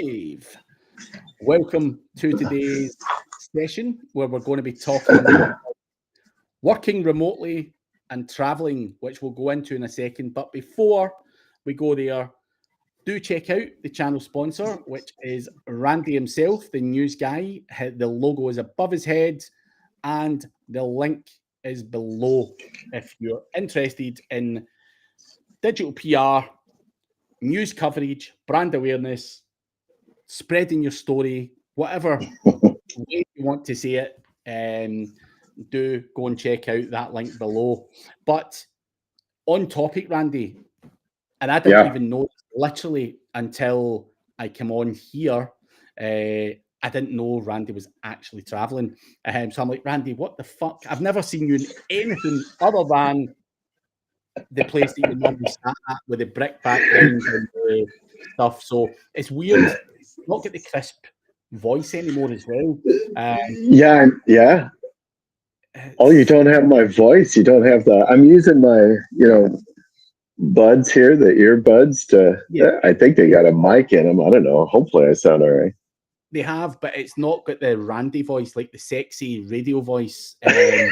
live. Welcome to today's session where we're going to be talking working remotely and traveling, which we'll go into in a second. But before we go there, do check out the channel sponsor, which is Randy himself, the news guy. The logo is above his head and the link is below if you're interested in digital PR, news coverage, brand awareness, spreading your story, whatever way you want to say it. Do go and check out that link below. But on topic, Randy, and I didn't even know literally until I came on here. I didn't know Randy was actually traveling. So I'm like, Randy, what the fuck? I've never seen you in anything other than the place that you normally sat at with the brick background and the stuff. So it's weird. Not get the crisp voice anymore as well. Yeah. Oh, you don't have my voice. You don't have the. I'm using my, buds here, the earbuds. I think they got a mic in them. I don't know. Hopefully, I sound all right. They have, but it's not got the Randy voice, like the sexy radio voice that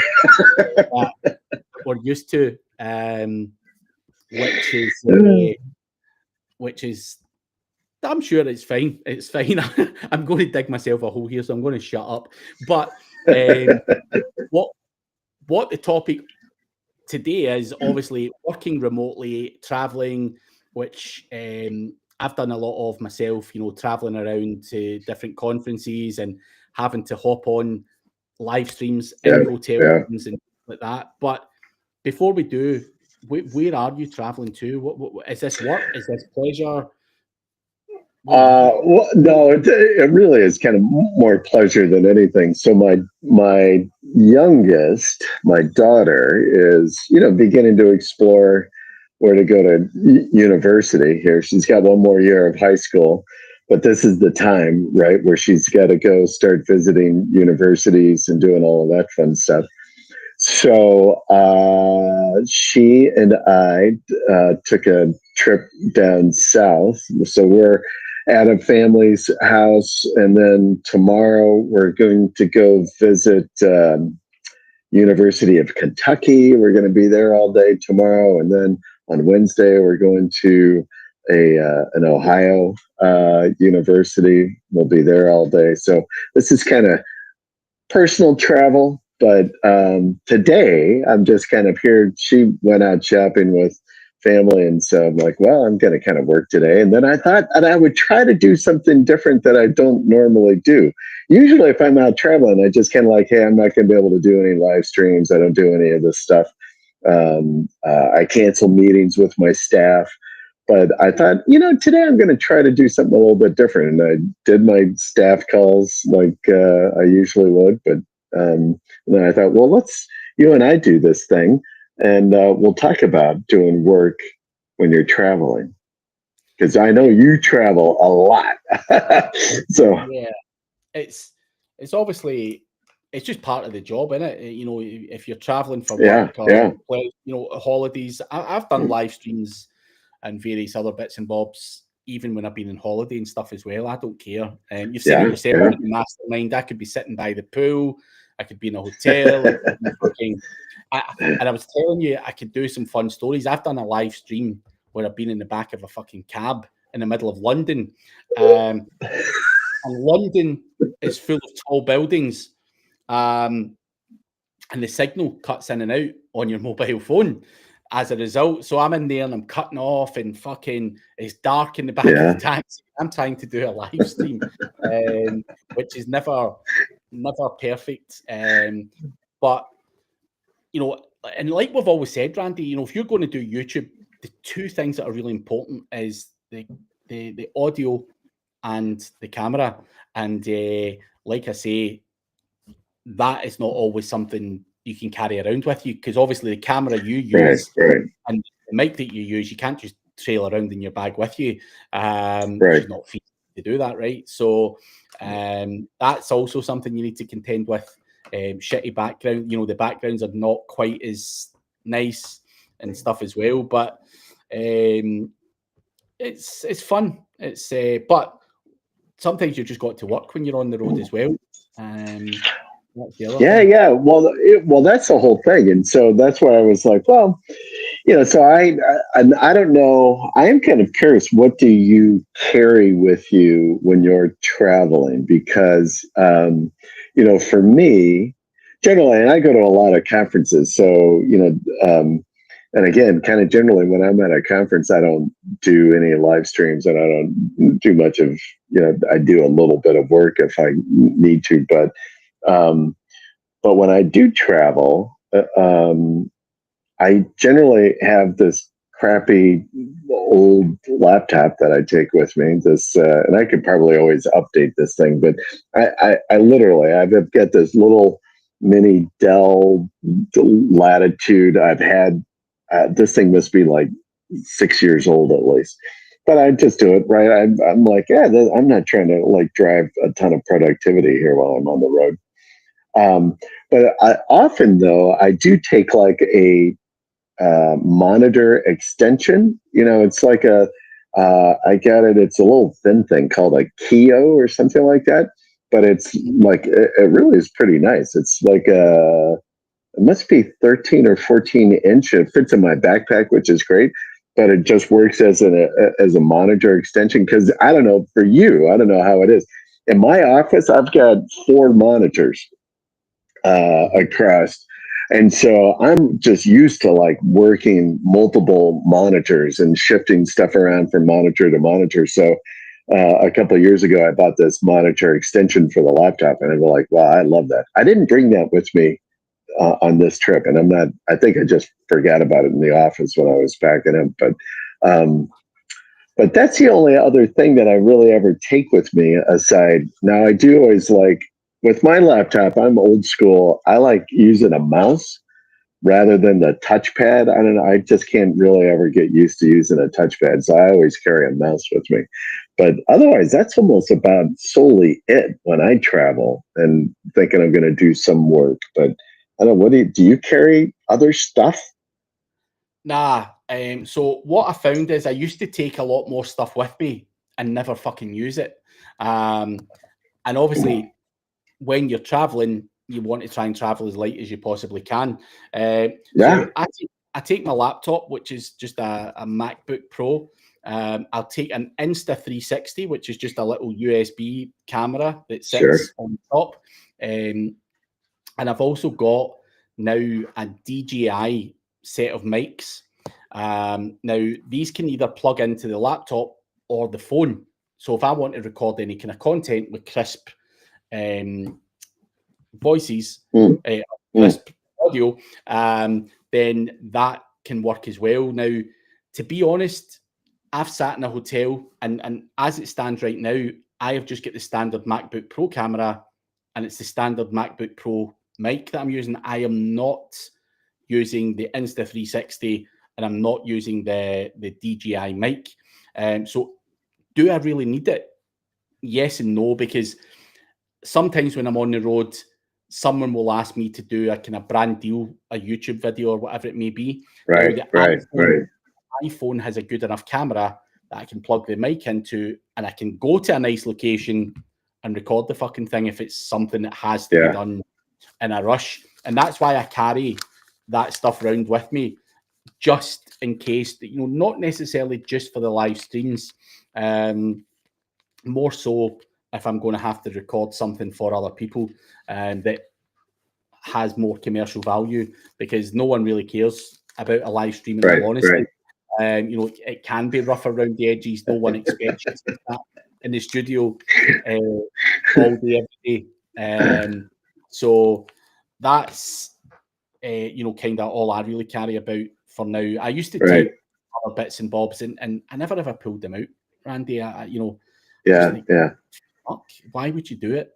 we're used to, which is. I'm sure it's fine. It's fine. I'm going to dig myself a hole here, so I'm going to shut up. But what the topic today is obviously working remotely, traveling, which I've done a lot of myself. Traveling around to different conferences and having to hop on live streams in hotel rooms and like that. But before we do, where are you traveling to? What is this work? Is this pleasure? Well, no, it really is kind of more pleasure than anything. So my youngest, my daughter, is beginning to explore where to go to university here. She's got one more year of high school, but this is the time, right, where she's got to go start visiting universities and doing all of that fun stuff. So she and I took a trip down south. So we're at a family's house, and then tomorrow we're going to go visit University of Kentucky. We're going to be there all day tomorrow, and then on Wednesday we're going to an Ohio university. We'll be there all day. So this is kind of personal travel. But today I'm just kind of here. She went out shopping with family, and so I'm like, well, I'm going to kind of work today. And then I thought, and I would try to do something different that I don't normally do. Usually if I'm out traveling, I just kind of like, hey, I'm not going to be able to do any live streams. I don't do any of this stuff. I cancel meetings with my staff. But I thought, today I'm going to try to do something a little bit different. And I did my staff calls like I usually would. But and then I thought, well, you and I do this thing. And we'll talk about doing work when you're traveling, because I know you travel a lot. So yeah, it's obviously it's just part of the job, isn't it? If you're traveling for work or holidays, I've done live streams and various other bits and bobs, even when I've been on holiday and stuff as well. I don't care. You've seen it yourself in the mastermind. I could be sitting by the pool. I could be in a hotel. And I was telling you, I could do some fun stories. I've done a live stream where I've been in the back of a fucking cab in the middle of London. And London is full of tall buildings. And the signal cuts in and out on your mobile phone as a result. So I'm in there and I'm cutting off and fucking it's dark in the back of the taxi. I'm trying to do a live stream, which is never perfect. But and like we've always said, Randy, if you're going to do YouTube, the two things that are really important is the audio and the camera. And like I say, that is not always something you can carry around with you, because obviously the camera you use and the mic that you use, you can't just trail around in your bag with you. It's not feasible to do that, right? So that's also something you need to contend with. Shitty background, the backgrounds are not quite as nice and stuff as well, but it's fun. But sometimes you just got to work when you're on the road as well. That's the other Yeah, thing. yeah. Well, that's the whole thing, and so that's why I was like, well, so I don't know. I am kind of curious. What do you carry with you when you're traveling? Because for me, generally, and I go to a lot of conferences, so and again, kind of generally, when I'm at a conference, I don't do any live streams, and I don't do much of I do a little bit of work if I need to, um, but when I do travel, I generally have this crappy old laptop that I take with me. And I could probably always update this thing, but I literally, I've got this little mini Dell Latitude. I've had this thing must be like 6 years old at least. But I just do it, right? I'm like, yeah, I'm not trying to like drive a ton of productivity here while I'm on the road. But often, though, I do take like a monitor extension. It's like I got it. It's a little thin thing called a Keo or something like that. But it's like it really is pretty nice. It's like it must be 13 or 14 inch. It fits in my backpack, which is great. But it just works as a monitor extension. Because I don't know for you, I don't know how it is. In my office, I've got 4 monitors across. And so I'm just used to like working multiple monitors and shifting stuff around from monitor to monitor. So a couple of years ago, I bought this monitor extension for the laptop, and I was like, wow, I love that. I didn't bring that with me on this trip, and I think I just forgot about it in the office when I was packing up. But that's the only other thing that I really ever take with me aside. Now I do always like, with my laptop, I'm old school. I like using a mouse rather than the touchpad. I don't know. I just can't really ever get used to using a touchpad. So I always carry a mouse with me. But otherwise, that's almost about solely it when I travel and thinking I'm going to do some work. But I don't know. Do you carry other stuff? Nah. So what I found is I used to take a lot more stuff with me and never fucking use it. And obviously, when you're traveling, you want to try and travel as light as you possibly can. So I take my laptop, which is just a MacBook Pro. I'll take an Insta360, which is just a little USB camera that sits on top. And I've also got now a DJI set of mics. Now, these can either plug into the laptop or the phone. So if I want to record any kind of content with crisp voices, crisp audio, then that can work as well. Now, to be honest, I've sat in a hotel, and as it stands right now, I have just got the standard MacBook Pro camera, and it's the standard MacBook Pro mic that I'm using. I am not using the Insta360, and I'm not using the DJI mic. So do I really need it? Yes and no, because sometimes when I'm on the road, someone will ask me to do a kind of brand deal, a YouTube video or whatever it may be. Right. iPhone has a good enough camera that I can plug the mic into, and I can go to a nice location and record the fucking thing if it's something that has to be done in a rush. And that's why I carry that stuff around with me, just in case, not necessarily just for the live streams, more so if I'm going to have to record something for other people that has more commercial value, because no one really cares about a live stream, in all honesty. It can be rough around the edges. No one expects you to sit in the studio all day, every day. So that's, kind of all I really carry about for now. I used to take other bits and bobs, and I never ever pulled them out, Randy. Fuck, why would you do it?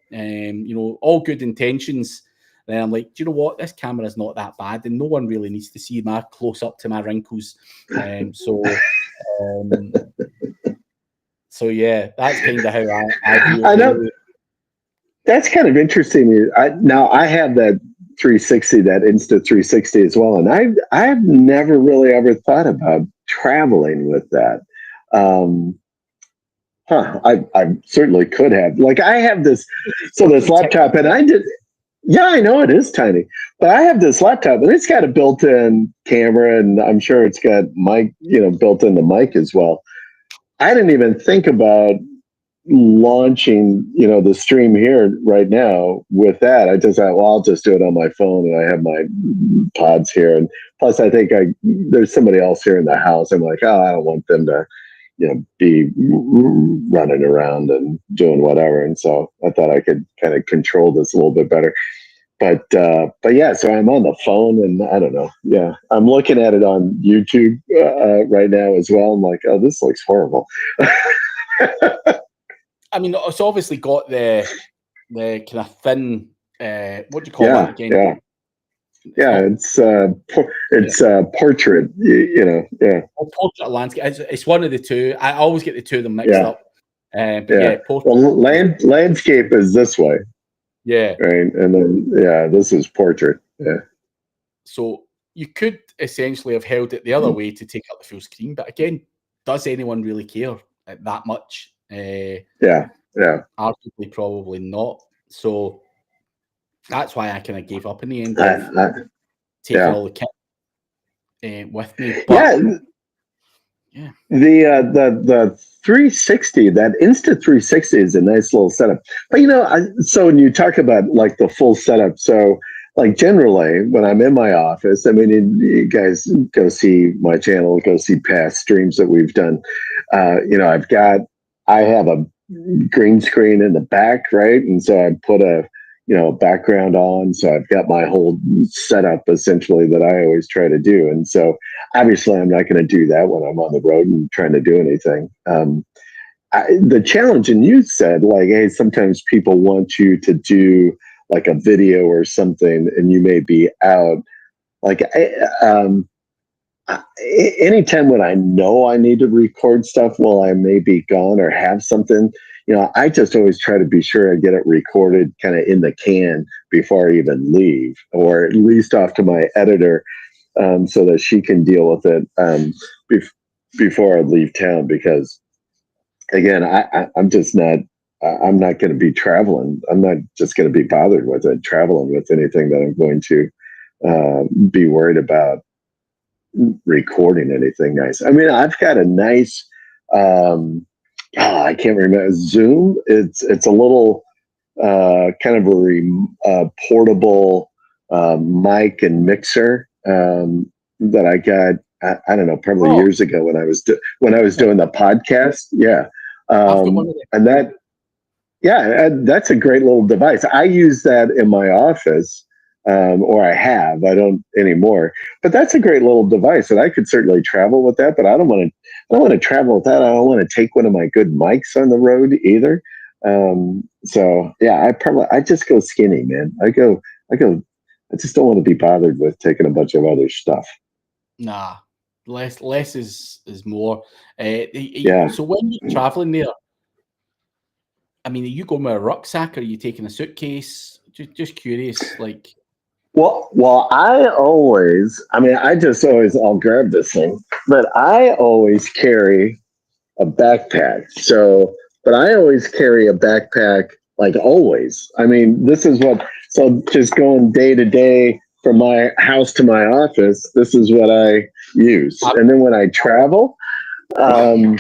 All good intentions. Then I'm like, do you know what? This camera is not that bad, and no one really needs to see my close up to my wrinkles. So yeah, that's kind of how I know. That's kind of interesting. I have that 360, that Insta360 as well, and I've never really ever thought about traveling with that. I certainly could have. Like I have this laptop, and I did. Yeah, I know it is tiny, but I have this laptop, and it's got a built-in camera, and I'm sure it's got mic, built in the mic as well. I didn't even think about launching, the stream here right now with that. I just thought, well, I'll just do it on my phone, and I have my pods here, and plus, I think there's somebody else here in the house. I'm like, oh, I don't want them to, be running around and doing whatever. And so I thought I could kind of control this a little bit better. But yeah, so I'm on the phone, and I don't know. Yeah, I'm looking at it on YouTube right now as well. I'm like, oh, this looks horrible. I mean, it's obviously got the kind of thin. What do you call that again? Yeah, it's portrait. Yeah. Portrait landscape. It's one of the two. I always get the two of them mixed up. But portrait. Well, landscape is this way. Yeah. Right, and then this is portrait. Yeah. So you could essentially have held it the other way to take up the full screen, but again, does anyone really care that much? Yeah. Arguably, probably not. So that's why I kind of gave up in the end. Taking all the kit with me. But, yeah. The 360, that Insta360 is a nice little setup. But so when you talk about like the full setup, so like generally when I'm in my office, I mean, you guys go see my channel, go see past streams that we've done. I have a green screen in the back, right? And so I put a background on. So I've got my whole setup essentially that I always try to do. And so obviously I'm not going to do that when I'm on the road and trying to do anything. The challenge, and you said like, hey, sometimes people want you to do like a video or something and you may be out. Like anytime when I know I need to record stuff while I may be gone or have something, I just always try to be sure I get it recorded kind of in the can before I even leave, or at least off to my editor so that she can deal with it before I leave town. Because again, I'm just not, I'm not going to be traveling. I'm not just going to be bothered with it, traveling with anything that I'm going to be worried about recording anything nice. I mean, I've got a nice, I can't remember, Zoom. It's a little kind of a portable mic and mixer that I got. I don't know, probably years ago when I was doing the podcast. Yeah, and that's a great little device. I use that in my office. Or I don't anymore, but that's a great little device, and I could certainly travel with that. But I don't want to travel with that. I don't want to take one of my good mics on the road either. So yeah, I just go skinny, man. I just don't want to be bothered with taking a bunch of other stuff. Nah, less is more. So when you're traveling there, I mean, are you going with a rucksack or are you taking a suitcase? Just curious, like. Well, I'll grab this thing, but I always carry a backpack. So, but I always carry a backpack, like always. I mean, so just going day to day from my house to my office, this is what I use. And then when I travel, I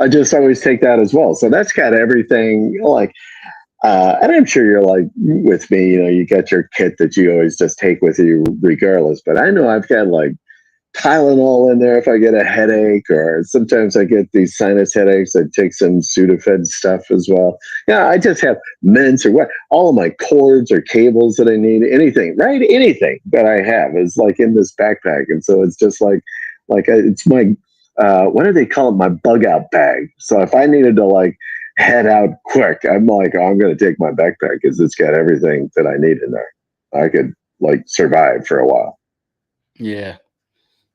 just always take that as well. So that's got everything like, and I'm sure you're like with me, you got your kit that you always just take with you regardless. But I know I've got like Tylenol in there if I get a headache, or sometimes I get these sinus headaches. I take some Sudafed stuff as well. Yeah, I just have mints or what, all of my cords or cables that I need, anything that I have is like in this backpack. And so it's just like it's my, what do they call it? My bug out bag. So if I needed to like head out quick, I'm like, I'm going to take my backpack because it's got everything that I need in there. I could like survive for a while. Yeah.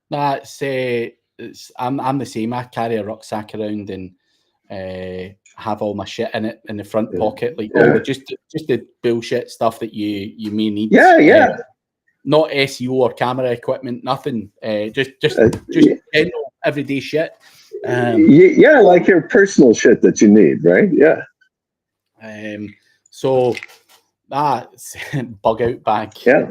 That's I'm the same. I carry a rucksack around and have all my shit in it in the front pocket, like just the bullshit stuff that you may need. Yeah. Not SEO or camera equipment, nothing. Just general everyday shit. Yeah, like your personal shit that you need, right? Yeah. So that's bug out bag. Yeah.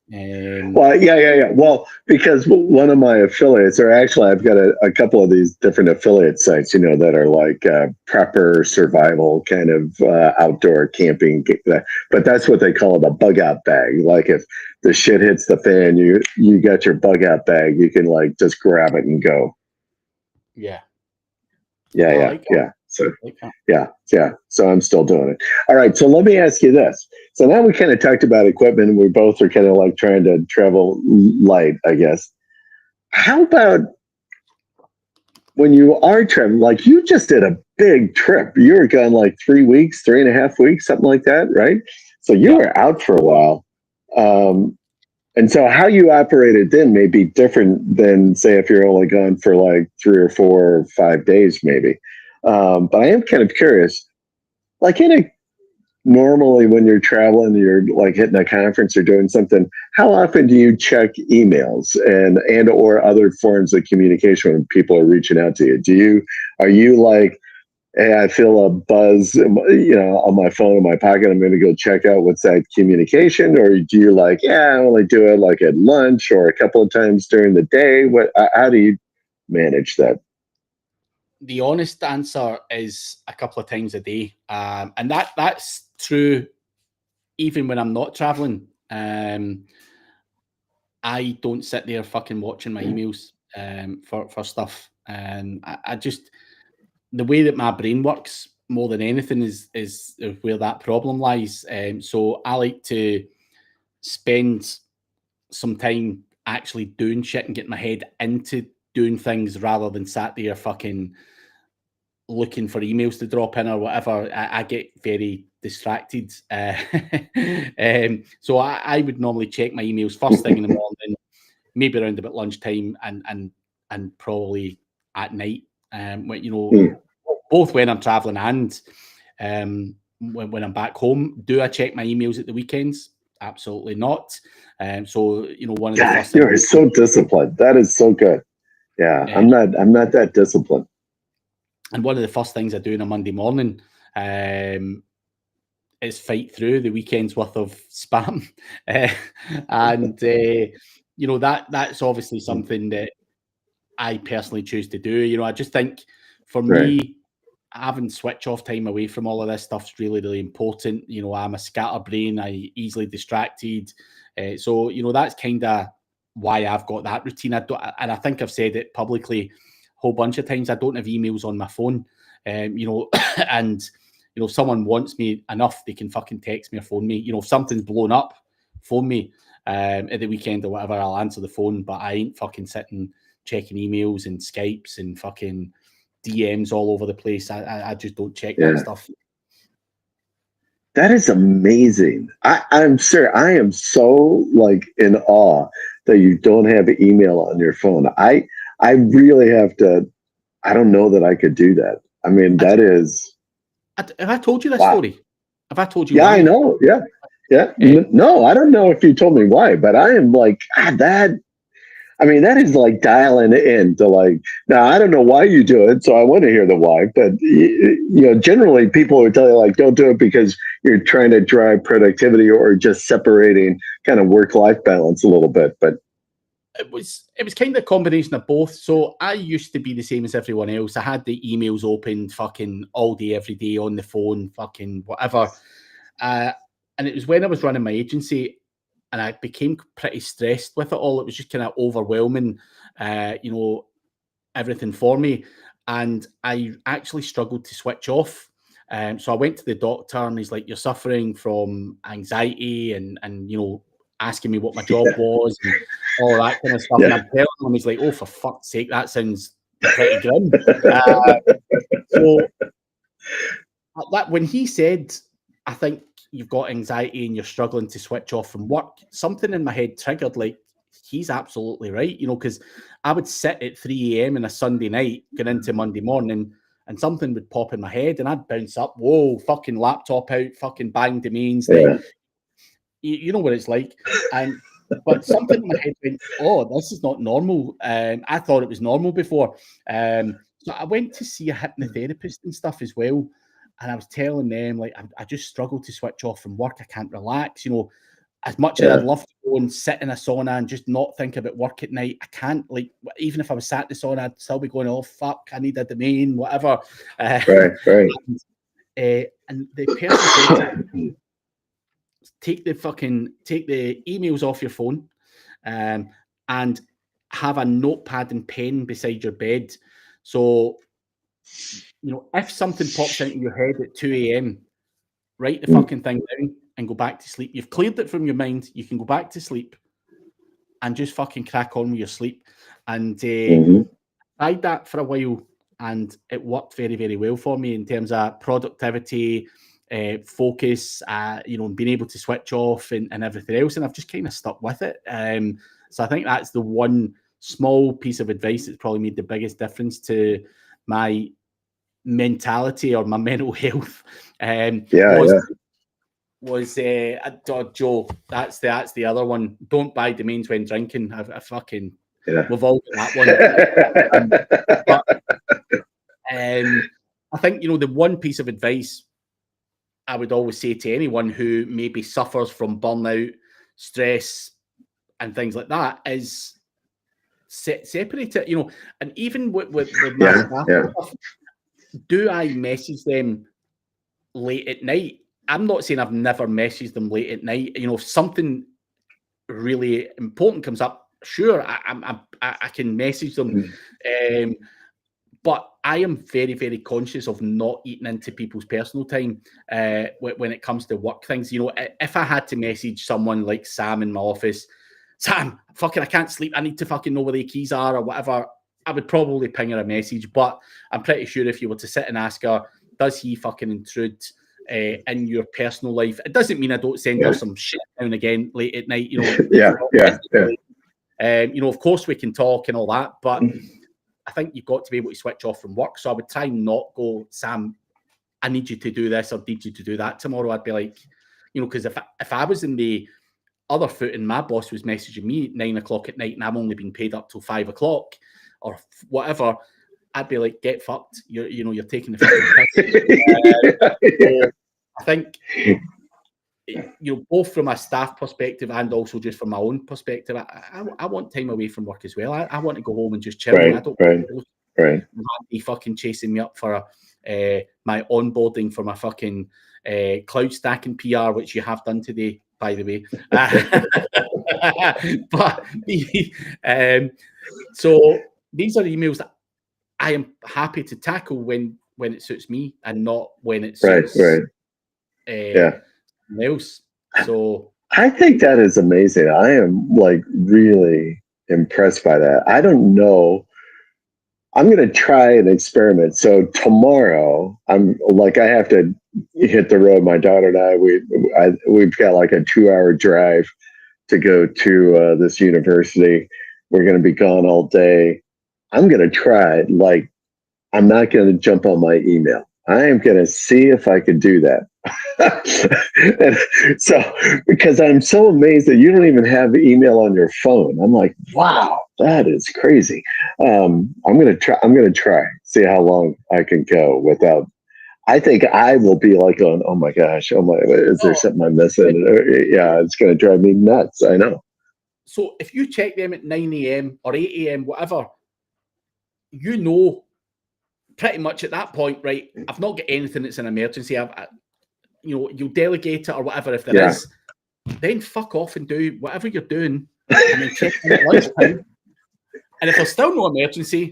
Well, yeah. Well, because one of my affiliates, or actually, I've got a couple of these different affiliate sites, that are like prepper survival kind of outdoor camping. But that's what they call it, a bug out bag. Like if the shit hits the fan, you got your bug out bag. You can like just grab it and go. Yeah. Yeah. So yeah. So I'm still doing it. All right. So let me ask you this. So now we kind of talked about equipment, and we both are kind of like trying to travel light, I guess. How about when you are traveling? Like you just did a big trip. You were gone like 3 weeks, 3.5 weeks, something like that, right? So you were out for a while. And so how you operated then may be different than, say, if you're only gone for like 3 or 4 or 5 days, maybe. But I am kind of curious, like normally when you're traveling, you're like hitting a conference or doing something, how often do you check emails and or other forms of communication when people are reaching out to you? Are you like, hey, I feel a buzz, on my phone in my pocket, I'm going to go check out what's that communication? Or do you like, I only do it like at lunch or a couple of times during the day? How do you manage that? The honest answer is a couple of times a day. And that's true even when I'm not traveling. I don't sit there fucking watching my emails for stuff. I just, the way that my brain works more than anything is where that problem lies. So I like to spend some time actually doing shit and getting my head into doing things rather than sat there fucking looking for emails to drop in or whatever. I get very distracted. So I would normally check my emails first thing in the morning, maybe around about lunchtime, and probably at night. Both when I'm traveling and when I'm back home. Do I check my emails at the weekends? Absolutely not. So one of the first. You're so disciplined. That is so good. Yeah, I'm not that disciplined. And one of the first things I do on a Monday morning is fight through the weekend's worth of spam, and that's obviously something that I personally choose to do. I just think for me, having switch off time away from all of this stuff is really, really important. I'm a scatterbrain. I easily distracted. So that's kind of why I've got that routine. And I think I've said it publicly a whole bunch of times. I don't have emails on my phone. And if someone wants me enough, they can fucking text me or phone me. If something's blown up, phone me at the weekend or whatever. I'll answer the phone, but I ain't fucking sitting checking emails and Skypes and fucking DMs all over the place. I just don't check that stuff. That is amazing. I'm sure I am so like in awe that you don't have email on your phone. I really have to. I don't know that I could do that. I mean, that is. Have I told you this story? Have I told you? Yeah, why? I know. Yeah. No, I don't know if you told me why, but I am like that. I mean, that is like dialing in to like, now I don't know why you do it, so I want to hear the why, but generally people would tell you like, don't do it because you're trying to drive productivity or just separating kind of work-life balance a little bit. But it was kind of a combination of both. So I used to be the same as everyone else. I had the emails open fucking all day, every day on the phone, fucking whatever. And it was when I was running my agency, and I became pretty stressed with it all. It was just kind of overwhelming, everything for me. And I actually struggled to switch off. So I went to the doctor, and he's like, "You're suffering from anxiety," and asking me what my job was and all that kind of stuff. And I'm telling him, he's like, "Oh, for fuck's sake, that sounds pretty grim." So that when he said, "I think you've got anxiety and you're struggling to switch off from work," something in my head triggered like, he's absolutely right, because I would sit at 3 a.m. on a Sunday night, get into Monday morning, and something would pop in my head and I'd bounce up, whoa, fucking laptop out, fucking bang domains. Like, you know what it's like. But something in my head went, oh, this is not normal. I thought it was normal before. So I went to see a hypnotherapist and stuff as well. And I was telling them, like, I just struggle to switch off from work. I can't relax, as much as I'd love to go and sit in a sauna and just not think about work at night. I can't, like, even if I was sat in the sauna, I'd still be going, oh, fuck, I need a domain, whatever. Right. And the person said, take the emails off your phone and have a notepad and pen beside your bed. So, if something pops into your head at 2 a.m., write the fucking thing down and go back to sleep. You've cleared it from your mind. You can go back to sleep and just fucking crack on with your sleep. And tried that for a while, and it worked very, very well for me in terms of productivity, focus, and being able to switch off and everything else. And I've just kind of stuck with it. So I think that's the one small piece of advice that's probably made the biggest difference to my mentality or my mental health. Joe, that's the other one. Don't buy domains when drinking. I fucking we've all got that one. I think the one piece of advice I would always say to anyone who maybe suffers from burnout, stress, and things like that is separate it. And even with my staff, do I message them late at night? I'm not saying I've never messaged them late at night. If something really important comes up, sure, I can message them. But I am very, very conscious of not eating into people's personal time when it comes to work things. If I had to message someone like Sam in my office, Sam, fucking, I can't sleep. I need to fucking know where the keys are or whatever. I would probably ping her a message. But I'm pretty sure if you were to sit and ask her, does he fucking intrude in your personal life? It doesn't mean I don't send her some shit now and again late at night. Of course we can talk and all that, but I think you've got to be able to switch off from work. So I would try not go, Sam, I need you to do this or need you to do that tomorrow. I'd be like, because if I was in the other foot and my boss was messaging me at 9 o'clock at night and I'm only being paid up till 5 o'clock or whatever, I'd be like, get fucked. You're taking the fucking piss. I think, both from a staff perspective and also just from my own perspective, I want time away from work as well. I want to go home and just chill. I don't want be fucking chasing me up for my onboarding for my fucking cloud stacking PR, which you have done today, by the way. But so these are emails that I am happy to tackle when it suits me and not when it suits someone else. So I think that is amazing. I am really impressed by that. I don't know. I'm going to try an experiment. So tomorrow, I have to hit the road. My daughter and we've got like a 2-hour drive to go to this university. We're going to be gone all day. I'm going to try it. I'm not going to jump on my email. I am going to see if I can do that. And so, because I'm so amazed that you don't even have email on your phone. I'm like, wow, that is crazy. I'm going to try, see how long I can go without. I think I will be like going, oh my gosh, is there something I'm missing? It's going to drive me nuts. I know. So if you check them at 9 a.m. or 8 a.m., whatever, pretty much at that point, right? I've not got anything that's an emergency. You'll delegate it or whatever if there is. Then fuck off and do whatever you're doing, and then check in at lunchtime. And if there's still no emergency,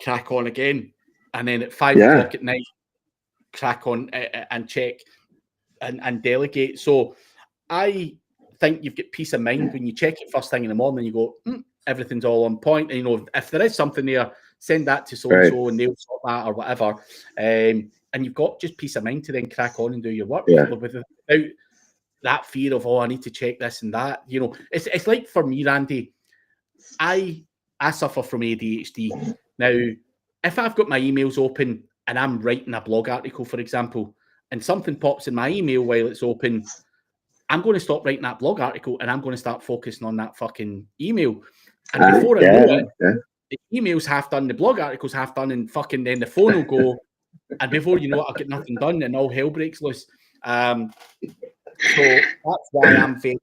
crack on again. And then at 5 o'clock at night, crack on and check and delegate. So I think you've got peace of mind when you check it first thing in the morning. You go, everything's all on point. And if there is something there, send that to so-and-so and they'll sort that or whatever. And you've got just peace of mind to then crack on and do your work without that fear of, I need to check this and that. It's like for me, Randy, I suffer from ADHD. Now, if I've got my emails open and I'm writing a blog article, for example, and something pops in my email while it's open, I'm going to stop writing that blog article and I'm going to start focusing on that fucking email. And before I know it, the email's half done, the blog article's half done, and fucking then the phone will go, and before you know it, I'll get nothing done, and all hell breaks loose. So that's why I'm very.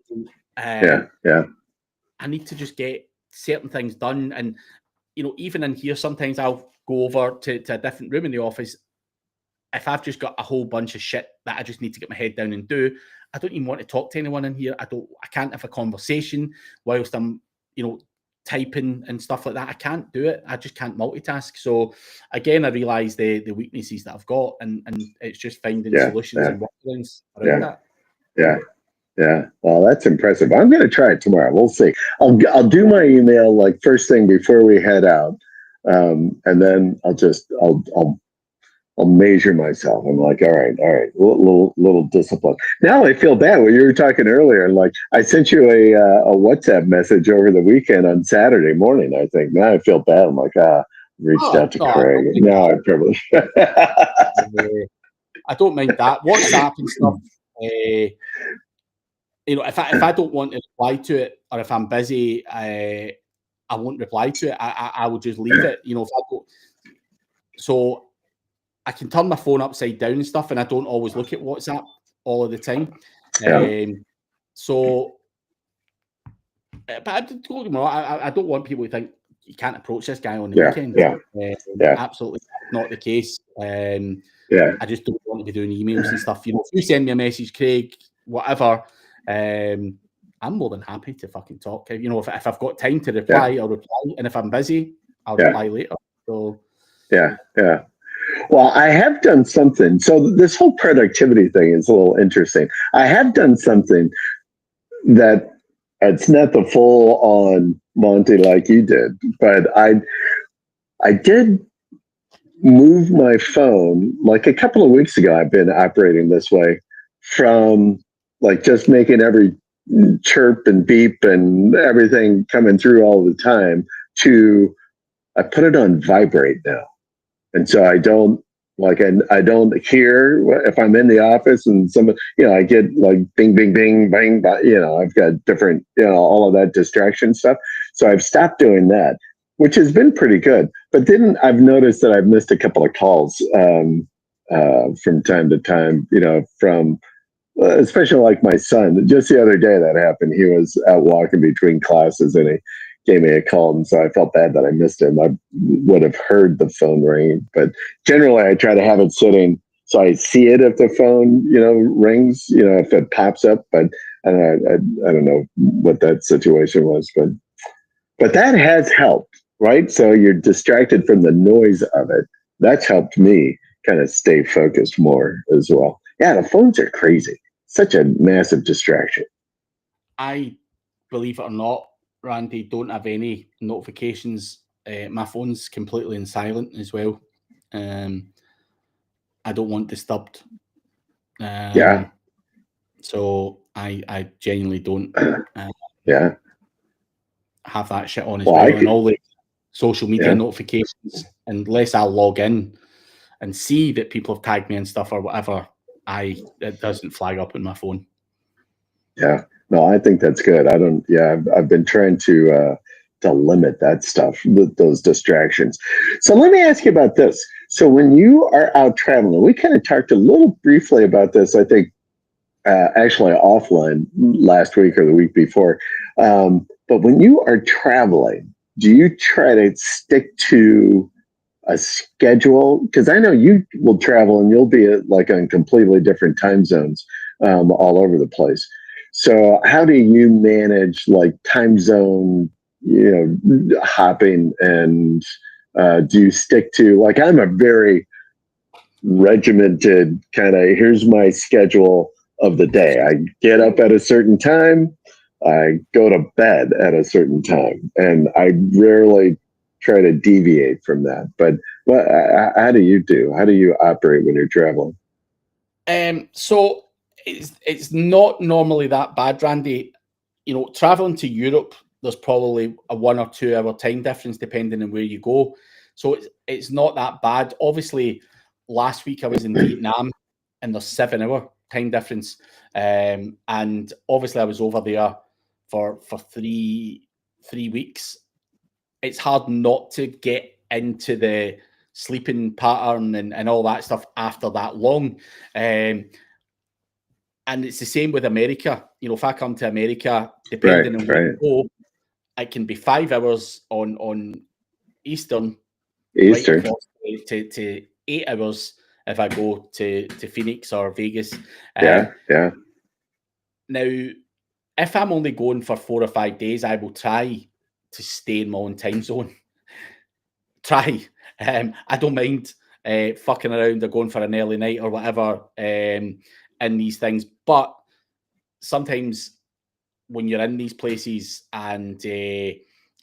I need to just get certain things done, and even in here, sometimes I'll go over to a different room in the office. If I've just got a whole bunch of shit that I just need to get my head down and do, I don't even want to talk to anyone in here. I can't have a conversation whilst I'm, typing and stuff like that. I can't do it. I just can't multitask. So again, I realise the weaknesses that I've got, and it's just finding solutions and workarounds around that. Yeah. Well, that's impressive. I'm going to try it tomorrow. We'll see. I'll do my email like first thing before we head out, and then I'll measure myself. I'm like, all right, little discipline. Now I feel bad. When you were talking earlier, like I sent you a WhatsApp message over the weekend on Saturday morning, I think. Now I feel bad. I'm like, reached out to Craig. Now I probably. I don't mind that. WhatsApp and stuff. If I don't want to reply to it, or if I'm busy, I won't reply to it. I will just leave it. If I go, so I can turn my phone upside down and stuff, and I don't always look at WhatsApp all of the time. But I don't want people to think you can't approach this guy on the weekend. Absolutely not the case. I just don't want to be doing emails and stuff. If you send me a message, Craig, whatever, I'm more than happy to fucking talk. If I've got time to reply, I'll reply, and if I'm busy, I'll reply later. So Well, I have done something. So this whole productivity thing is a little interesting. I have done something that it's not the full on Monty like you did, but I did move my phone like a couple of weeks ago. I've been operating this way from like just making every chirp and beep and everything coming through all the time to I put it on vibrate now. And so I don't hear if I'm in the office and I get like bing, bing, bing, bang, I've got different, all of that distraction stuff. So I've stopped doing that, which has been pretty good. But then I've noticed that I've missed a couple of calls from time to time, from especially like my son. Just the other day that happened. He was out walking between classes and he gave me a call, and so I felt bad that I missed him. I would have heard the phone ring, but generally I try to have it sitting so I see it if the phone, rings, if it pops up. But I don't know what that situation was, but that has helped, right? So you're distracted from the noise of it. That's helped me kind of stay focused more as well. Yeah, the phones are crazy. Such a massive distraction. I, believe it or not, Randy, don't have any notifications. My phone's completely in silent as well. I don't want disturbed. So I genuinely don't have that shit on as well. And all the social media notifications, unless I log in and see that people have tagged me and stuff or whatever, it doesn't flag up on my phone. Yeah. No, I think that's good. I've been trying to limit that stuff, those distractions. So let me ask you about this. So when you are out traveling, we kind of talked a little briefly about this, I think, actually offline last week or the week before. But when you are traveling, do you try to stick to a schedule? Because I know you will travel and you'll be on completely different time zones all over the place. So how do you manage time zone, hopping, and do you stick to I'm a very regimented kind of, here's my schedule of the day. I get up at a certain time, I go to bed at a certain time, and I rarely try to deviate from that. But how do you do? How do you operate when you're traveling? So it's not normally that bad, Randy. Traveling to Europe, there's probably a 1 or 2 hour time difference depending on where you go. So it's not that bad. Obviously, last week I was in Vietnam and there's 7 hour time difference. And obviously I was over there for three weeks. it's hard not to get into the sleeping pattern and all that stuff after that long. And it's the same with America. You know, if I come to America, depending on where I go, it can be 5 hours on Eastern. Right to 8 hours if I go to Phoenix or Vegas. Now, if I'm only going for 4 or 5 days, I will try to stay in my own time zone. I don't mind fucking around or going for an early night or whatever in these things. But sometimes when you're in these places and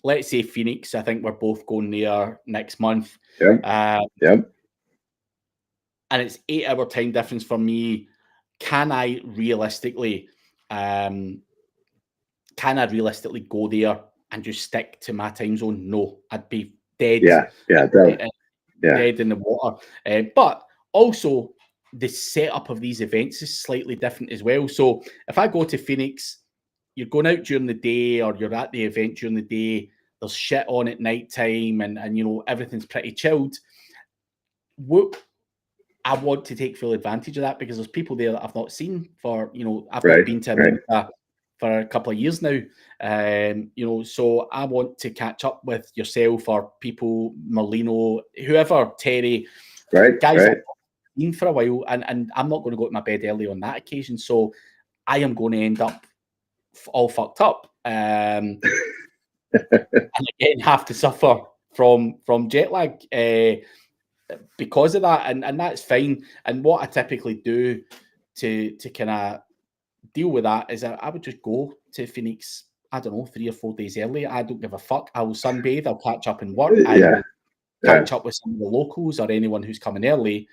let's say Phoenix, I think we're both going there next month. And it's 8 hour time difference for me. Can I realistically go there and just stick to my time zone? No, I'd be dead. Dead in the water. But also the setup of these events is slightly different as well. So if I go to Phoenix, you're going out during the day or you're at the event during the day, there's shit on at night time and you know, everything's pretty chilled. I want to take full advantage of that because there's people there that I've not seen for, you know, I've not been to America for a couple of years now. You know, so I want to catch up with yourself or people, Merlino, whoever, Terry, guys I've been for a while, and I'm not going to go to my bed early on that occasion. So I am going to end up all fucked up. And again, have to suffer from jet lag because of that, and that's fine. And what I typically do to kind of deal with that is I would just go to Phoenix, I don't know, 3 or 4 days early. I don't give a fuck. I will sunbathe, I'll catch up and work. I will catch up with some of the locals or anyone who's coming early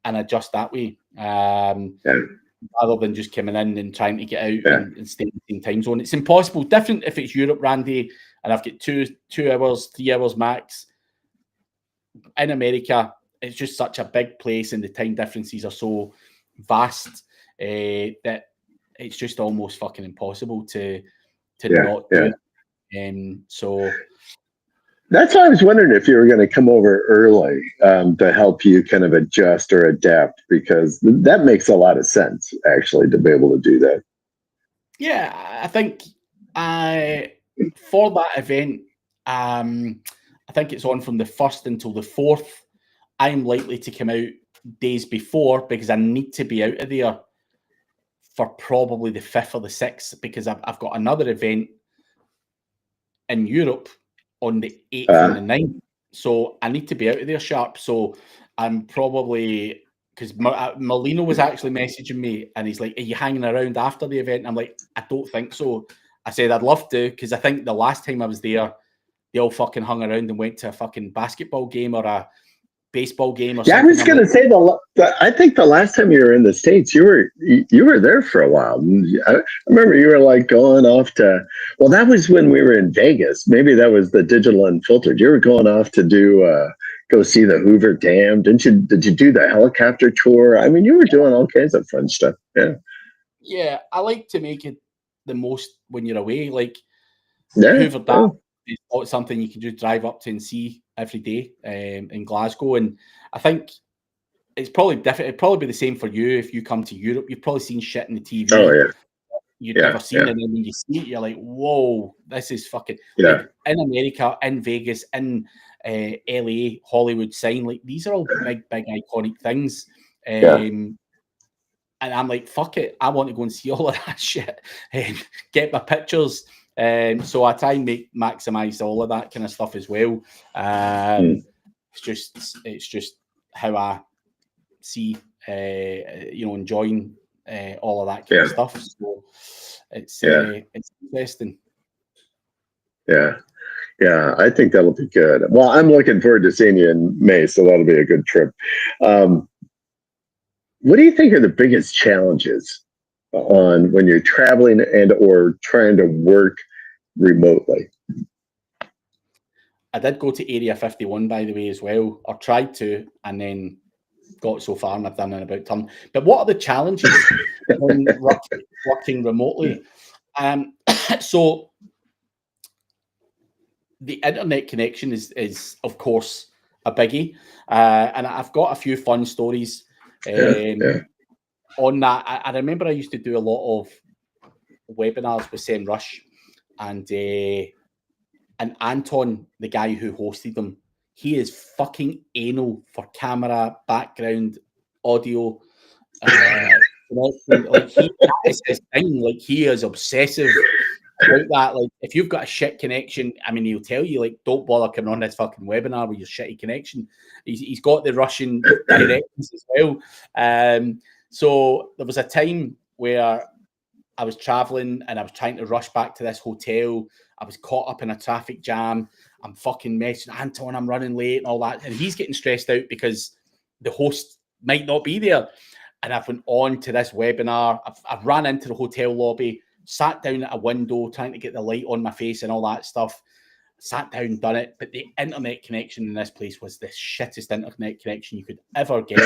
and adjust that way. Rather than just coming in and trying to get out and stay in the same time zone. It's impossible. Different if it's Europe, Randy, and I've got 2 hours, 3 hours max. In America, it's just such a big place and the time differences are so vast that it's just almost fucking impossible to not do it. So that's why I was wondering if you were going to come over early to help you kind of adjust or adapt, because that makes a lot of sense, actually, to be able to do that. Yeah, I think for that event, I think it's on from the 1st until the 4th. I'm likely to come out days before because I need to be out of there for probably the 5th or the 6th because I've got another event in Europe on the 8th and the 9th. So I need to be out of there sharp. So I'm probably, because Merlino was actually messaging me and he's like, are you hanging around after the event? And I'm like, I don't think so. I said, I'd love to, because I think the last time I was there, they all fucking hung around and went to a fucking basketball game or a baseball game or something. I was going to say I think the last time you were in the States, you were there for a while. I remember you were like going off to, well, that was when we were in Vegas. Maybe that was the Digital Unfiltered. You were going off to do go see the Hoover Dam. Did you do the helicopter tour? I mean, you were doing all kinds of fun stuff. Yeah, I like to make it the most when you're away. Like Hoover Dam is not something you can just drive up to and see every day in Glasgow, and I think it's probably different. It'd probably be the same for you if you come to Europe. You've probably seen shit in the TV. You'd never seen it, and then when you see it, you're like, "Whoa, this is fucking." Like, in America, in Vegas, in LA, Hollywood sign, like these are all big iconic things. And I'm like, fuck it, I want to go and see all of that shit and get my pictures. So I try and maximize all of that kind of stuff as well. It's just how I see, enjoying all of that kind of stuff. So it's interesting. Yeah, I think that'll be good. Well, I'm looking forward to seeing you in May, so that'll be a good trip. What do you think are the biggest challenges on when you're traveling and or trying to work remotely? I did go to Area 51, by the way, as well, or tried to, and then got so far and I've done an about turn. But what are the challenges when working remotely? So the internet connection is of course a biggie, and I've got a few fun stories on that. I remember I used to do a lot of webinars with SEMrush, and Anton, the guy who hosted them, he is fucking anal for camera, background, audio. Like that is his thing. Like he is obsessive about that. Like if you've got a shit connection, I mean, he'll tell you like, don't bother coming on this fucking webinar with your shitty connection. He's got the Russian directions as well. So there was a time where I was traveling and I was trying to rush back to this hotel. I was caught up in a traffic jam. I'm fucking messaging Anton, I'm running late and all that. And he's getting stressed out because the host might not be there. And I've went on to this webinar. I've ran into the hotel lobby, sat down at a window, trying to get the light on my face and all that stuff. Sat down, done it. But the internet connection in this place was the shittest internet connection you could ever get.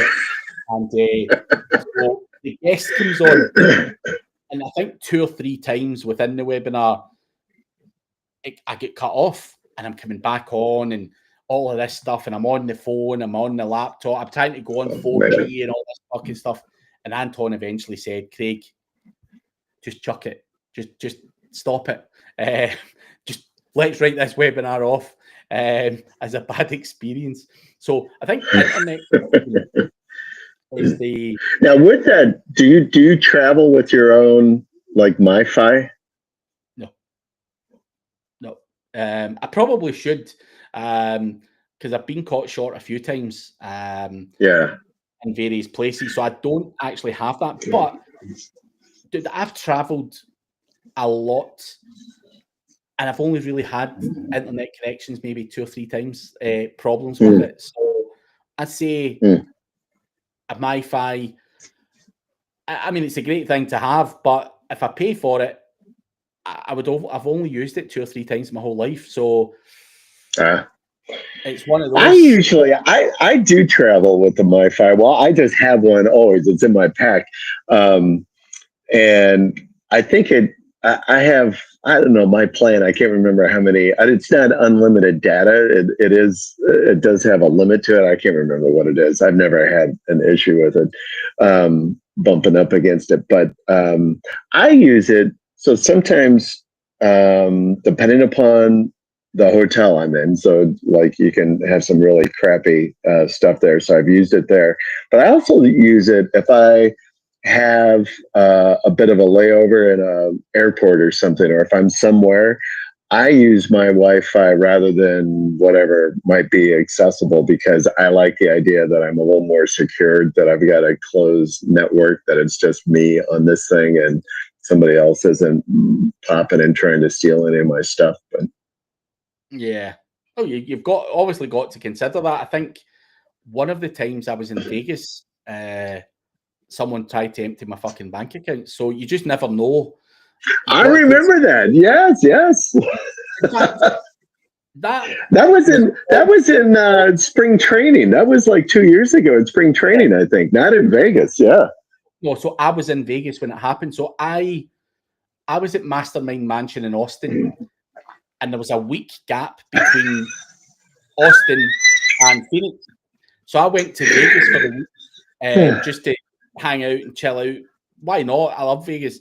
And so the guest comes on, and I think 2 or 3 times within the webinar, I get cut off, and I'm coming back on, and all of this stuff, and I'm on the phone, I'm on the laptop, I'm trying to go on 4G and all this fucking stuff. And Anton eventually said, Craig, just chuck it. Just stop it. Just let's write this webinar off as a bad experience. So I think internet is the... Now with that, do you travel with your own like MiFi? No. I probably should. Because I've been caught short a few times in various places, so I don't actually have that. But dude, I've traveled a lot, and I've only really had internet connections maybe 2 or 3 times, problems with it. So I'd say a MiFi, I mean, it's a great thing to have, but if I pay for it, I've only used it 2 or 3 times my whole life. So it's one of those. I do travel with the MiFi. Well, I just have one always. It's in my pack, and I think I have. I don't know my plan. I can't remember how many. It's not unlimited data. It does have a limit to it. I can't remember what it is. I've never had an issue with it bumping up against it, but I use it. So sometimes, depending upon the hotel I'm in, so like you can have some really crappy stuff there. So I've used it there, but I also use it if I have a bit of a layover in an airport or something, or if I'm somewhere, I use my Wi-Fi rather than whatever might be accessible, because I like the idea that I'm a little more secured, that I've got a closed network, that it's just me on this thing and somebody else isn't popping and trying to steal any of my stuff. But yeah. Oh, you've obviously got to consider that. I think one of the times I was in Vegas, someone tried to empty my fucking bank account. So you just never know. I remember that. Yes. In fact, that was in spring training. That was like 2 years ago in spring training, I think. Not in Vegas. Yeah. No, so I was in Vegas when it happened. So I was at Mastermind Mansion in Austin. And there was a week gap between Austin and Phoenix. So I went to Vegas for the week just to hang out and chill out. Why not? I love Vegas.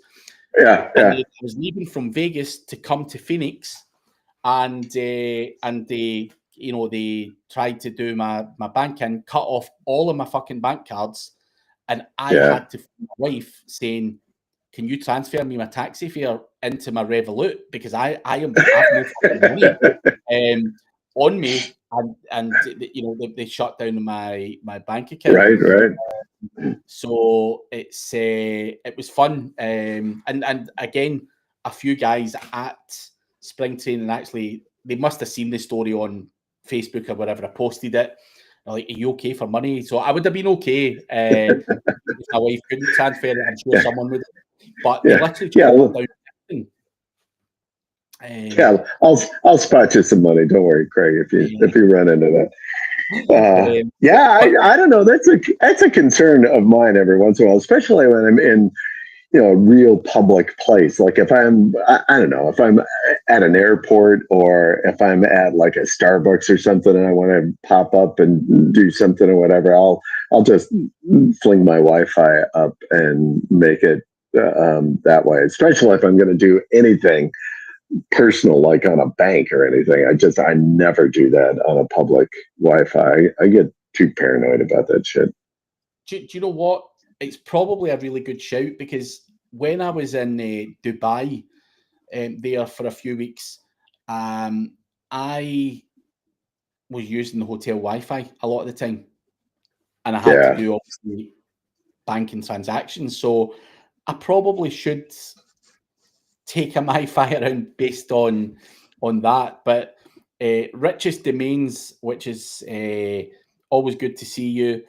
Yeah. I was leaving from Vegas to come to Phoenix, and they tried to do my bank in, cut off all of my fucking bank cards, and I had to phone my wife saying, can you transfer me my taxi fare into my Revolut, because I have no fucking money on me, and they shut down my bank account. Right. So it was fun, and again, a few guys at spring training, actually, they must have seen the story on Facebook or wherever I posted it. They're like, are you okay for money? So I would have been okay if my wife couldn't transfer it. I'm sure someone would. But they literally I'll spot you some money. Don't worry, Craig. If you run into that. I don't know. That's a concern of mine every once in a while, especially when I'm in a real public place. Like if I'm, I don't know, if I'm at an airport or if I'm at like a Starbucks or something and I want to pop up and do something or whatever, I'll just fling my Wi-Fi up and make it that way. Especially if I'm going to do anything personal, like on a bank or anything. I never do that on a public Wi-Fi. I get too paranoid about that shit. Do you know what? It's probably a really good shout, because when I was in Dubai there for a few weeks, I was using the hotel Wi-Fi a lot of the time, and I had to do obviously banking transactions. So I probably should take a Wi-Fi around based on that. But Richest Domains, which is always good to see you.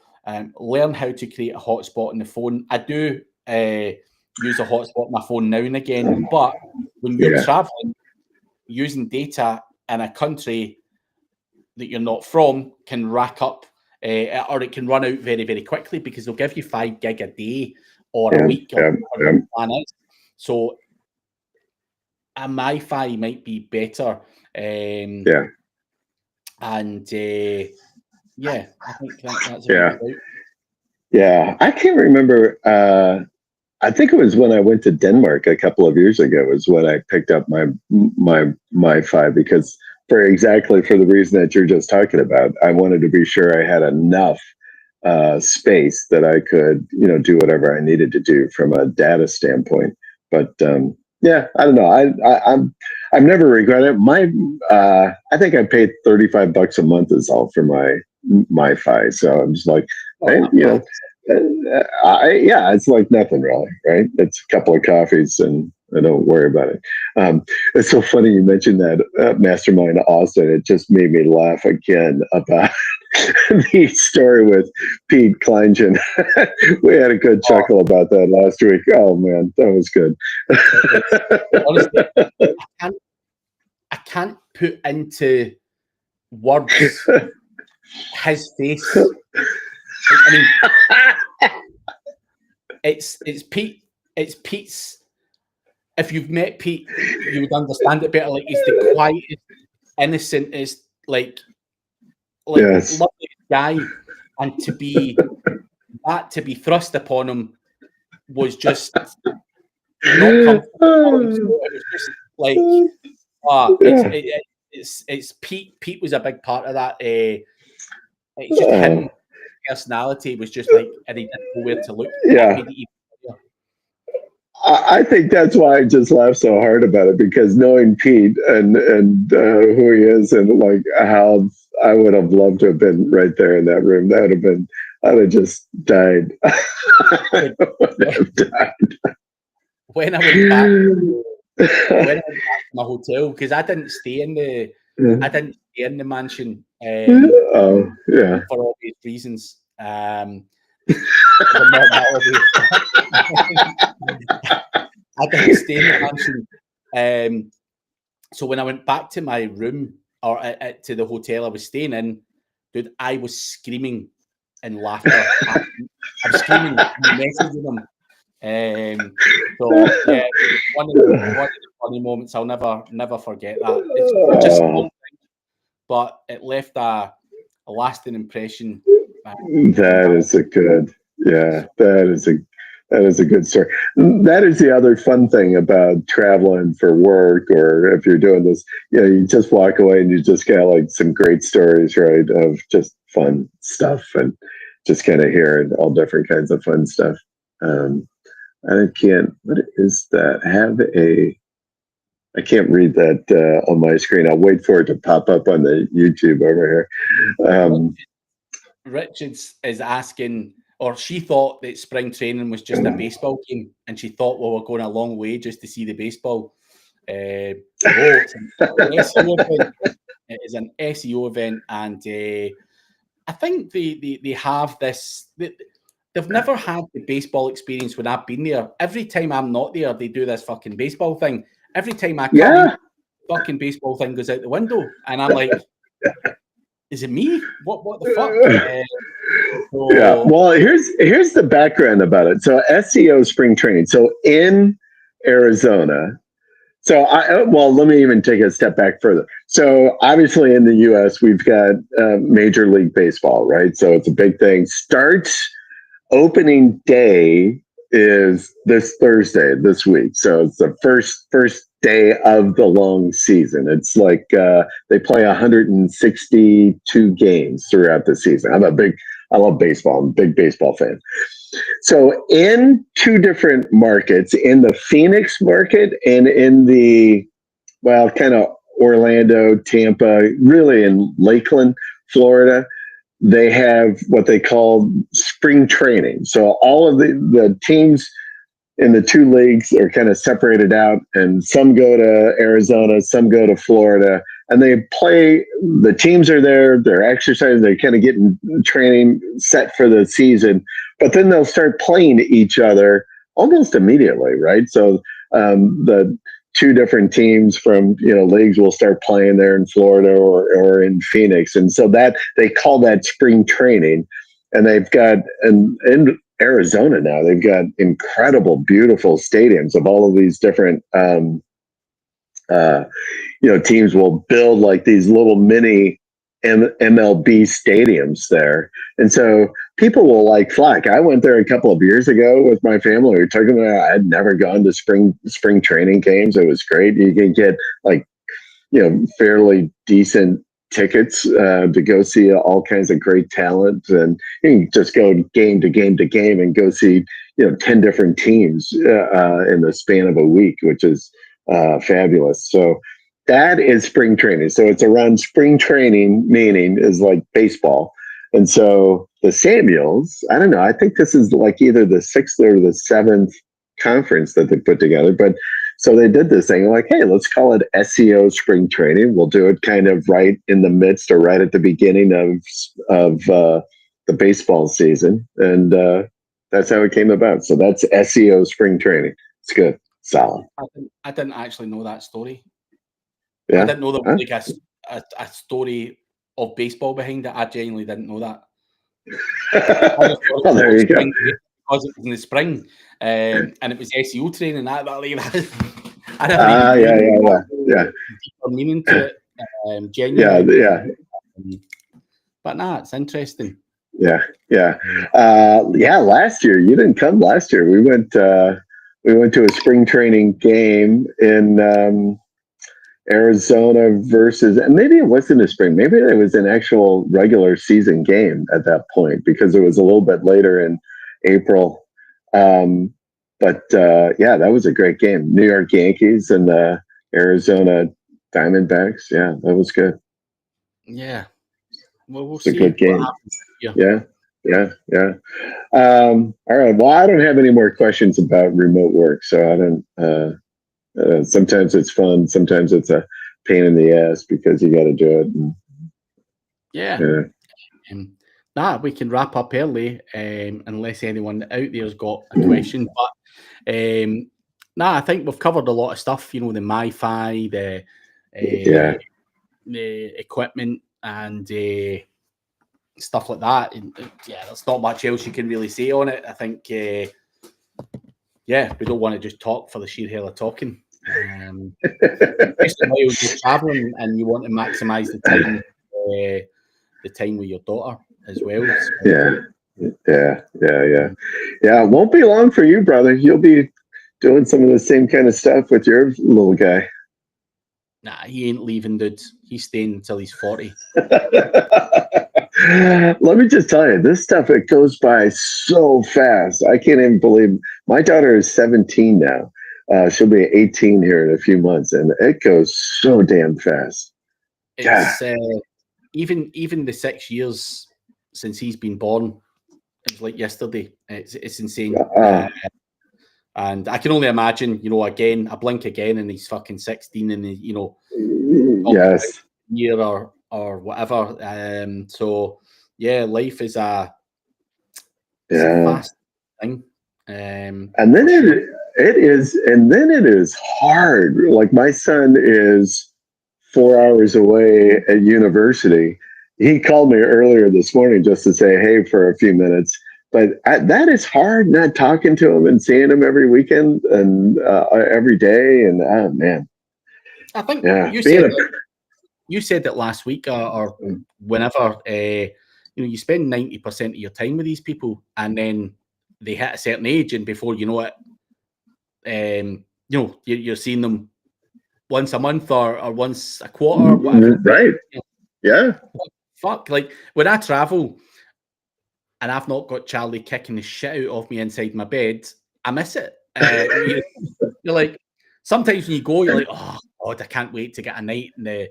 Learn how to create a hotspot on the phone. I do use a hotspot on my phone now and again, but when you're traveling, using data in a country that you're not from can rack up, or it can run out very, very quickly, because they'll give you 5 gig a day or a week. So a Wi-Fi might be better. And I think that's a good point. Yeah, I can't remember. I think it was when I went to Denmark a couple of years ago was when I picked up my Wi-Fi, because for the reason that you're just talking about, I wanted to be sure I had enough space that I could, do whatever I needed to do from a data standpoint. But I don't know. I've never regretted it. I think I paid $35 a month is all for my Wi-Fi. So I'm just like, it's like nothing really, right? It's a couple of coffees and I don't worry about it. It's so funny you mentioned that Mastermind Austin. It just made me laugh again about the story with Pete Kleingen. We had a good chuckle about that last week. Oh man, that was good. Honestly, I can't put into words his face. I mean, it's Pete. It's Pete's. If you've met Pete, you would understand it better. Like, he's the quietest, innocentest, like lovely guy, and to be thrust upon him was just not comfortable. So it was just like, it's Pete. Pete was a big part of that. It's just him. Personality was just like, and he didn't know where to look. I think that's why I just laugh so hard about it, because knowing Pete and who he is, and like how I would have loved to have been right there in that room. That would have been, I'd have just died. When I went back to my hotel, because I didn't stay in the mansion. For obvious reasons. I didn't stay in the mansion. So when I went back to my room, or to the hotel I was staying in, dude, I was screaming and laughter. I was screaming, messaging them. So yeah, one of the funny moments I'll never forget that. It's just a long thing, but it left a lasting impression. That is a good story. That is the other fun thing about traveling for work, or if you're doing this, you just walk away and you just got like some great stories, right? Of just fun stuff, and just kind of hearing all different kinds of fun stuff. What is that? I can't read that on my screen. I'll wait for it to pop up on the YouTube over here. Richards is asking, or she thought that spring training was just a baseball game, and she thought, well, we're going a long way just to see the baseball. It's an SEO event. It is an SEO event, and I think they have this. They've never had the baseball experience when I've been there. Every time I'm not there, they do this fucking baseball thing. Every time I come, fucking baseball thing goes out the window, and I'm like, is it me? What the fuck? Yeah. Well, here's the background about it. So SEO spring training. So in Arizona. So let me even take a step back further. So obviously in the U.S. we've got Major League Baseball, right? So it's a big thing. Starts opening day is this Thursday this week. So it's the first day of the long season. It's like they play 162 games throughout the season. I love baseball. I'm a big baseball fan. So in two different markets, in the Phoenix market and in the, kind of Orlando, Tampa, really in Lakeland, Florida, they have what they call spring training. So all of the teams in the two leagues are kind of separated out, and some go to Arizona, some go to Florida, and they play. The teams are there, they're exercising, they're kind of getting training set for the season, but then they'll start playing each other almost immediately, right? So the two different teams from leagues will start playing there in Florida or in Phoenix, and so that they call that spring training. And they've got in Arizona now, they've got incredible, beautiful stadiums of all of these different teams will build like these little mini MLB stadiums there. And so people will like flack. I went there a couple of years ago with my family. We were talking about, I'd never gone to spring training games. It was great. You can get fairly decent tickets to go see all kinds of great talent, and you can just go game to game to game and go see 10 different teams in the span of a week, which is fabulous. So that is spring training. So it's around spring training, meaning is like baseball. And so the Samuels, I don't know, I think this is like either the 6th or the 7th conference that they put together, but so they did this thing like, hey, let's call it SEO spring training. We'll do it kind of right in the midst or right at the beginning of the baseball season. And that's how it came about. So that's SEO spring training. It's good. Solid. I didn't actually know that story. Yeah. I didn't know there was like a story of baseball behind it. I genuinely didn't know that. Well, there you go. Because it was in the spring, and it was SEO training. I never yeah. Deeper meaning to it. Genuinely. Yeah. But it's interesting. Yeah. Last year you didn't come. Last year we went to a spring training game in Arizona versus, and maybe it wasn't a spring, maybe it was an actual regular season game at that point because it was a little bit later in April. But that was a great game. New York Yankees and the Arizona Diamondbacks. Yeah, that was good. Yeah. Well, we'll see. It's a good game. Yeah. All right. Well, I don't have any more questions about remote work, so I don't. Sometimes it's fun. Sometimes it's a pain in the ass because you got to do it. We can wrap up early unless anyone out there's got a question. But I think we've covered a lot of stuff. The MiFi, the equipment, and stuff like that. And, there's not much else you can really say on it. I think, we don't want to just talk for the sheer hell of talking. Especially while you're traveling and you want to maximize the time with your daughter as well. So. Yeah. It won't be long for you, brother. You'll be doing some of the same kind of stuff with your little guy. Nah, he ain't leaving, dude. He's staying until he's 40. Let me just tell you, this stuff, it goes by so fast. I can't even believe my daughter is 17 now. She'll be 18 here in a few months, and it goes so damn fast. It's even the 6 years since he's been born, it's like yesterday. It's insane. And I can only imagine, again, I blink again and he's fucking 16 and yes, year or whatever. So life is a fast thing. And then it is hard. Like my son is 4 hours away at university, he called me earlier this morning just to say hey for a few minutes. But that is hard, not talking to him and seeing him every weekend and every day. And oh man, I think yeah, you said that last week or whenever. You spend 90% of your time with these people, and then they hit a certain age, and before you know it, you're seeing them once a month or once a quarter, whatever. Right? Yeah. Fuck, like when I travel and I've not got Charlie kicking the shit out of me inside my bed, I miss it. You're like, sometimes when you go, you're like, oh God, I can't wait to get a night in the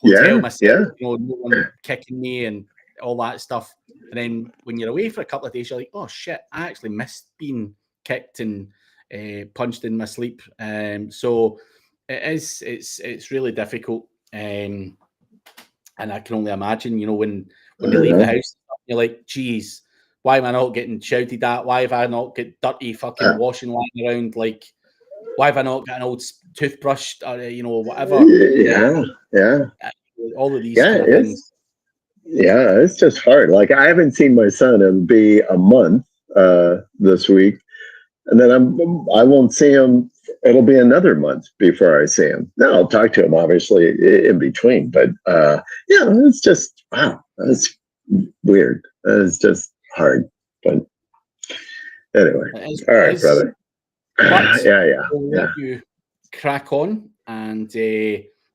hotel myself. No one kicking me and all that stuff. And then when you're away for a couple of days, you're like, oh shit, I actually missed being kicked and punched in my sleep. So it's really difficult. And I can only imagine, when you leave the house, you're like, geez, why am I not getting shouted at? Why have I not got dirty fucking washing lying around? Like, why have I not got an old toothbrush or, whatever? Yeah. All of these kind of things. Yeah, it's just hard. Like I haven't seen my son. It'll be a month this week. And then I won't see him. It'll be another month before I see him. Now I'll talk to him obviously in between, but it's just wow, that's weird. It's just hard. But anyway, all right, brother. Yeah. We'll let you crack on and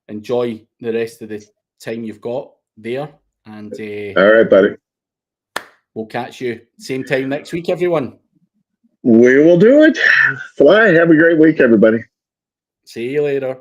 enjoy the rest of the time you've got there. And all right, buddy. We'll catch you same time next week, everyone. We will do it. Fly. Have a great week, everybody. See you later.